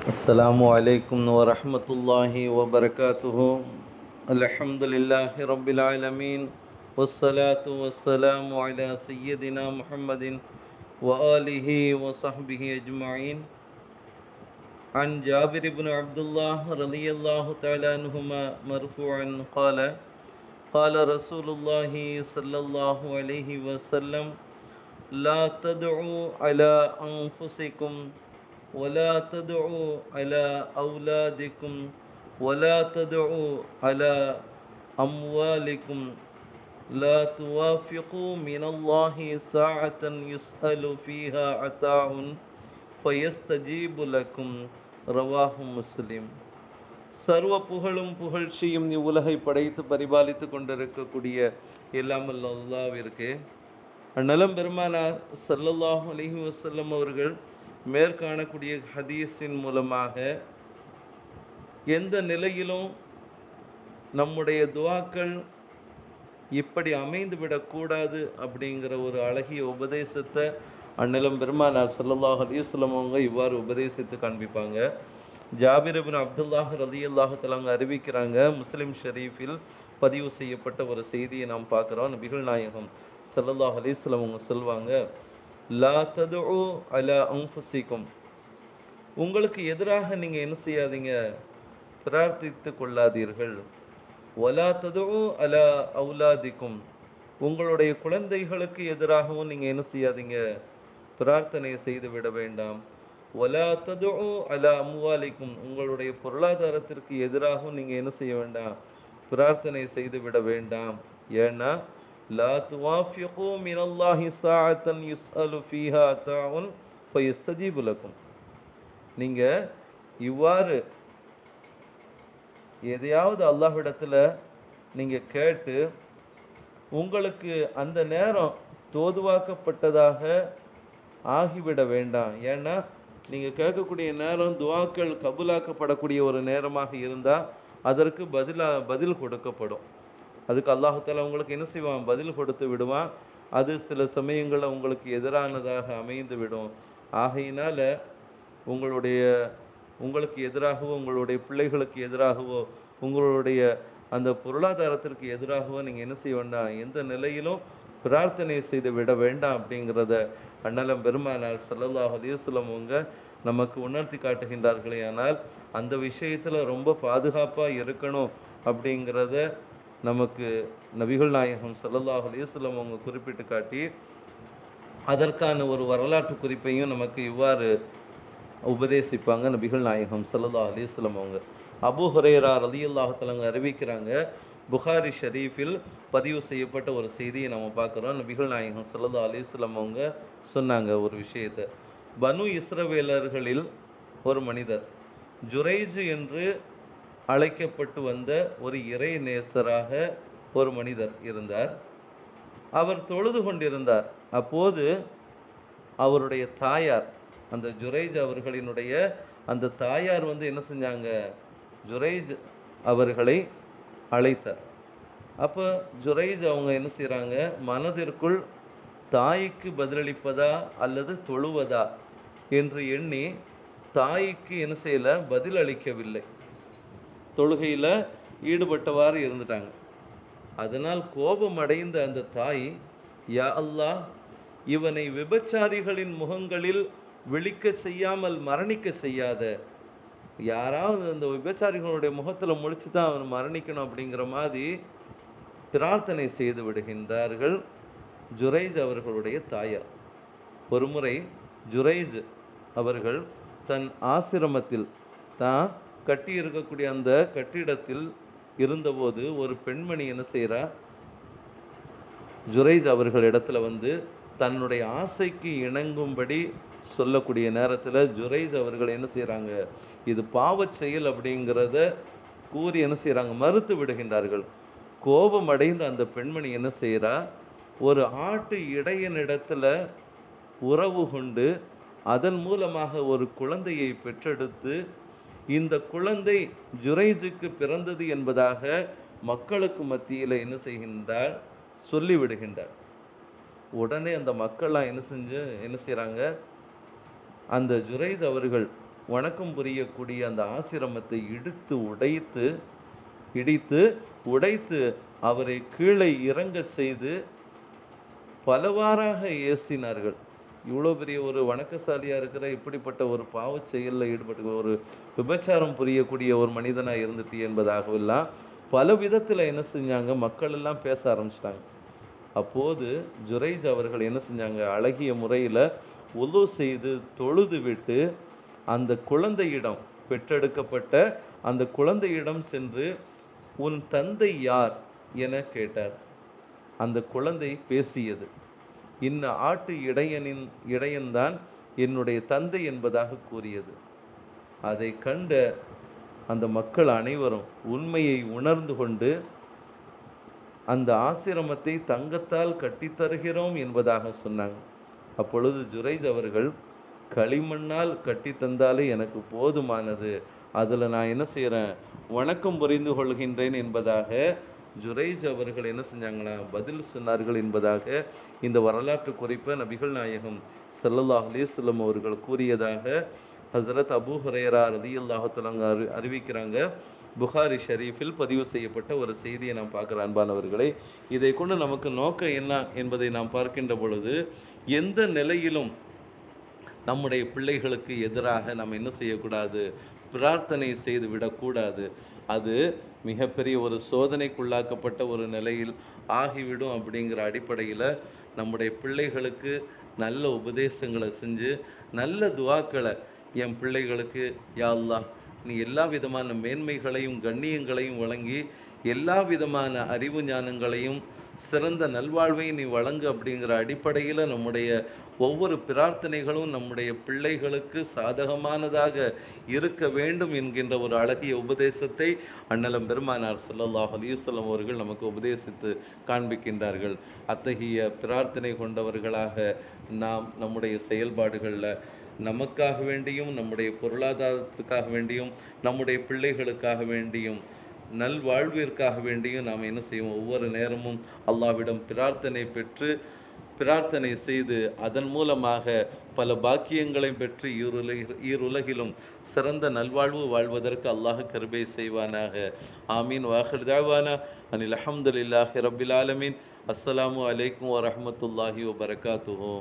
السلام عليكم ورحمة الله وبركاته. الحمد لله رب العالمين، والصلاة والسلام على سيدنا محمد وآله وصحبه أجمعين. عن جابر بن عبد الله رضي الله تعالى عنهما مرفوعا قال قال رسول الله صلى الله عليه وسلم: لا تدعوا على أنفسكم ولا تدعوا على أولادكم ولا تدعوا على أموالكم لا توافقوا من الله ساعة يسأل فيها عطاء فيستجيب لكم. ரவாஹு முஸ்லிம். சர்வ புகழும் புகழ்ச்சியும் இவ்வுலகை படைத்து பரிபாலித்து கொண்டிருக்கக்கூடிய எல்லாமல் அல்லாஹ்விற்கு, அந்நலம் பெருமானார் ஸல்லல்லாஹு அலைஹி வஸல்லம் அவர்கள் மேற்காணக்கூடிய ஹதீஸின் மூலமாக எந்த நிலையிலும் நம்முடைய துஆக்கள் இப்படி அமைந்து விடக்கூடாது அப்படிங்கிற ஒரு அழகிய உபதேசத்தை அந்நிலம் பெருமானார் ஸல்லல்லாஹு அலைஹி வஸல்லம் அவங்க இவ்வாறு உபதேசித்து காண்பிப்பாங்க. ஜாபிர் இப்னு அப்துல்லாஹ் ரலியல்லாஹு தஆலா அறிவிக்கிறாங்க, முஸ்லிம் ஷரீஃபில் பதிவு செய்யப்பட்ட ஒரு செய்தியை நாம் பார்க்குறோம். நபிகள் நாயகம் ஸல்லல்லாஹு அலைஹி வஸல்லம் அவங்க சொல்வாங்க, லா ததுஉ அலா அன்ஃபுசிக்கும், உங்களுக்கு எதிராக நீங்க என்ன செய்யாதீங்க, பிரார்த்தித்து கொள்ளாதீர்கள். வலா ததுஉ அலா அவுலாதிக்கும், உங்களுடைய குழந்தைகளுக்கு எதிராகவும் நீங்க என்ன செய்யாதீங்க, பிரார்த்தனை செய்து விட வேண்டாம். வலா ததுஉ அலா அம்வாலிக்கும், உங்களுடைய பொருளாதாரத்திற்கு எதிராகவும் நீங்க என்ன செய்ய வேண்டாம், பிரார்த்தனை செய்து விட வேண்டாம். ஏன்னா லா துவாஃபிகு மினல்லாஹி ஸாஅத்தன் யுஸ்அலு ஃபீஹா அத்தாஉன் ஃபயஸ்தஜீபு லக்கும், நீங்க இவ்வாறு எதையாவது அல்லாஹ்விடத்துல நீங்க கேட்டு உங்களுக்கு அந்த நேரம் தோதுவாக்கப்பட்டதாக ஆகிவிட வேண்டாம். ஏன்னா நீங்க கேட்கக்கூடிய நேரம் துஆக்கள் கபூலாக்கப்படக்கூடிய ஒரு நேரமாக இருந்தா அதற்கு பதில் கொடுக்கப்படும். அதுக்கு அல்லாஹ் தஆலா உங்களுக்கு என்ன செய்வான், பதில் கொடுத்து விடுவான். அது சில சமயங்களில் உங்களுக்கு எதிரானதாக அமைந்து விடும். ஆகையினால உங்களுக்கு எதிராகவோ, உங்களுடைய பிள்ளைகளுக்கு எதிராகவோ, உங்களுடைய அந்த பொருளாதாரத்திற்கு எதிராகவோ நீங்கள் என்ன செய்ய வேண்டாம், எந்த நிலையிலும் பிரார்த்தனை செய்து விட வேண்டாம் அப்படிங்கிறத அண்ணலம் பெருமானார் ஸல்லல்லாஹு அலைஹி வஸல்லம் அவங்க நமக்கு உணர்த்தி காட்டுகின்றார்களே. ஆனால் அந்த விஷயத்தில் ரொம்ப பாதுகாப்பாக இருக்கணும் அப்படிங்கிறத நமக்கு நபிகள் நாயகம் ஸல்லல்லாஹு அலைஹி வஸல்லம் அவங்க குறிப்பிட்டு காட்டி அதற்கான ஒரு வரலாற்று குறிப்பையும் நமக்கு இவ்வாறு உபதேசிப்பாங்க நபிகள் நாயகம் ஸல்லல்லாஹு அலைஹி வஸல்லம் அவங்க. அபூ ஹுரைரா ரலியல்லாஹு தஆலா அறிவிக்கிறாங்க, புகாரி ஷரீஃபில் பதிவு செய்யப்பட்ட ஒரு செய்தியை நம்ம பார்க்குறோம். நபிகள் நாயகம் ஸல்லல்லாஹு அலைஹி வஸல்லம் அவங்க சொன்னாங்க ஒரு விஷயத்தை. பனு இஸ்ரவேலர்களில் ஒரு மனிதர் ஜுரைஜ் என்று அழைக்கப்பட்டு வந்த ஒரு இறை நேசராக ஒரு மனிதர் இருந்தார். அவர் தொழுது கொண்டிருந்தார். அப்போது அவருடைய தாயார், அந்த ஜுரைஜ் அவர்களினுடைய அந்த தாயார் என்ன செஞ்சாங்க, ஜுரைஜ் அவர்களை அழைத்தார். அப்போ ஜுரைஜ் அவங்க என்ன செய்கிறாங்க, மனதிற்குள் தாய்க்கு பதிலளிப்பதா அல்லது தொழுவதா என்று எண்ணி தாய்க்கு என்ன செய்யலை, பதில் அளிக்கவில்லை. தொழுகையில் ஈடுபட்டவாறு இருந்துட்டாங்க. அதனால் கோபம் அடைந்த அந்த தாய், யா அல்லாஹ், இவனை விபச்சாரிகளின் முகங்களில் விழிக்க செய்யாமல் மரணிக்க செய்யாத, யாராவது அந்த விபச்சாரிகளுடைய முகத்தில் முடிச்சு தான் அவன் மரணிக்கணும் அப்படிங்கிற மாதிரி பிரார்த்தனை செய்து விடுகின்றார்கள் ஜுரைஜ் அவர்களுடைய தாயார். ஒருமுறை ஜுரைஜ் அவர்கள் தன் ஆசிரமத்தில் தான் கட்டி இருக்கக்கூடிய அந்த கட்டிடத்தில் இருந்தபோது ஒரு பெண்மணி என்ன செய்கிறா, ஜுரைஜ் அவர்கள் இடத்துல தன்னுடைய ஆசைக்கு இணங்கும்படி சொல்லக்கூடிய நேரத்தில் ஜுரைஜ் அவர்கள் என்ன செய்கிறாங்க, இது பாவச் செயல் அப்படிங்கிறத கூறி என்ன செய்கிறாங்க, மறுத்து விடுகின்றார்கள். கோபம் அடைந்த அந்த பெண்மணி என்ன செய்கிறா, ஒரு ஆட்டு இடையனிடத்துல உறவு கொண்டு அதன் மூலமாக ஒரு குழந்தையை பெற்றெடுத்து இந்த குழந்தை ஜுரைஜுக்கு பிறந்தது என்பதாக மக்களுக்கு மத்தியில் என்ன செய்கின்றார், சொல்லிவிடுகின்றார். உடனே அந்த மக்கள்லாம் என்ன செய்கிறாங்க, அந்த ஜுரைஜ் அவர்கள் வணக்கம் புரியக்கூடிய அந்த ஆசிரமத்தை இடித்து உடைத்து அவரை கீழே இறங்க செய்து பலவாறாக ஏசினார்கள். இவ்வளோ பெரிய ஒரு வணக்கசாலியா இருக்கிற இப்படிப்பட்ட ஒரு பாவ செயல்ல ஈடுபட்டு ஒரு விபச்சாரம் புரியக்கூடிய ஒரு மனிதனா இருந்துட்டு என்பதாகவெல்லாம் பல விதத்துல என்ன செஞ்சாங்க, மக்கள் எல்லாம் பேச ஆரம்பிச்சிட்டாங்க. அப்போது ஜுரைஜ் அவர்கள் என்ன செஞ்சாங்க, அழகிய முறையில உது செய்து தொழுது விட்டு அந்த குழந்தையிடம், பெற்றெடுக்கப்பட்ட அந்த குழந்தையிடம் சென்று உன் தந்தை யார் என கேட்டார். அந்த குழந்தை பேசியது. இன்ன ஆட்டு இடையன்தான் என்னுடைய தந்தை என்பதாக கூறியது. அதை கண்ட அந்த மக்கள் அனைவரும் உண்மையை உணர்ந்து கொண்டு அந்த ஆசிரமத்தை தங்கத்தால் கட்டித்தருகிறோம் என்பதாக சொன்னாங்க. அப்பொழுது ஜுரைஜ் அவர்கள், களிமண்ணால் கட்டி தந்தாலே எனக்கு போதுமானது, அதுல நான் என்ன செய்யறேன், வணக்கம் புரிந்து கொள்கின்றேன் என்பதாக ஜுரைஜ் அவர்கள் என்ன செஞ்சாங்களா, பதில் சொன்னார்கள் என்பதாக இந்த வரலாற்று குறிப்பை நபிகள் நாயகம் ஸல்லல்லாஹு அலைஹி வஸல்லம் அவர்கள் கூறியதாக ஹஸரத் அபூ ஹுரைரா ரலியல்லாஹு தஆலா அறிவிக்கிறாங்க. புகாரி ஷரீஃபில் பதிவு செய்யப்பட்ட ஒரு செய்தியை நாம் பார்க்கிற அன்பானவர்களை, இதை கொண்டு நமக்கு நோக்கம் என்ன என்பதை நாம் பார்க்கின்ற பொழுது, எந்த நிலையிலும் நம்முடைய பிள்ளைகளுக்கு எதிராக நாம் என்ன செய்யக்கூடாது, பிரார்த்தனை செய்து விடக்கூடாது. அது மிகப்பெரிய ஒரு சோதனைக்குள்ளாக்கப்பட்ட ஒரு நிலையில் ஆகிவிடும். அப்படிங்கிற அடிப்படையில் நம்முடைய பிள்ளைகளுக்கு நல்ல உபதேசங்களை செஞ்சு நல்ல துவாக்களை, என் பிள்ளைகளுக்கு யா அல்லாஹ் நீ எல்லா விதமான மேன்மைகளையும் கண்ணியங்களையும் வழங்கி எல்லா விதமான அறிவு ஞானங்களையும் சிறந்த நல்வாழ்வை நீ வழங்கு அப்படிங்கிற அடிப்படையில் நம்முடைய ஒவ்வொரு பிரார்த்தனைகளும் நம்முடைய பிள்ளைகளுக்கு சாதகமானதாக இருக்க வேண்டும் என்கின்ற ஒரு அழகிய உபதேசத்தை அண்ணலம் பெருமானார் ஸல்லல்லாஹு அலைஹி வஸல்லம் அவர்கள் நமக்கு உபதேசித்து காண்பிக்கின்றார்கள். அத்தகைய பிரார்த்தனை கொண்டவர்களாக நாம் நம்முடைய செயல்பாடுகளில் நமக்காக வேண்டியும், நம்முடைய பொருளாதாரத்துக்காக வேண்டியும், நம்முடைய பிள்ளைகளுக்காக வேண்டியும், நல்வாழ்விற்காக வேண்டியும் நாம் என்ன செய்வோம், ஒவ்வொரு நேரமும் அல்லாஹ்விடம் பிரார்த்தனை செய்து அதன் மூலமாக பல பாக்கியங்களை பெற்று ஈருலகிலும் சிறந்த நல்வாழ்வு வாழ்வதற்கு அல்லாஹ் கிருபை செய்வானாக. ஆமீன். வாஹிர் தஅவானா அனில் ஹம்துலில்லாஹி ரப்பில் ஆலமீன். அஸ்ஸலாமு அலைக்கும் வரஹ்மத்துல்லாஹி வபரகாத்துஹு.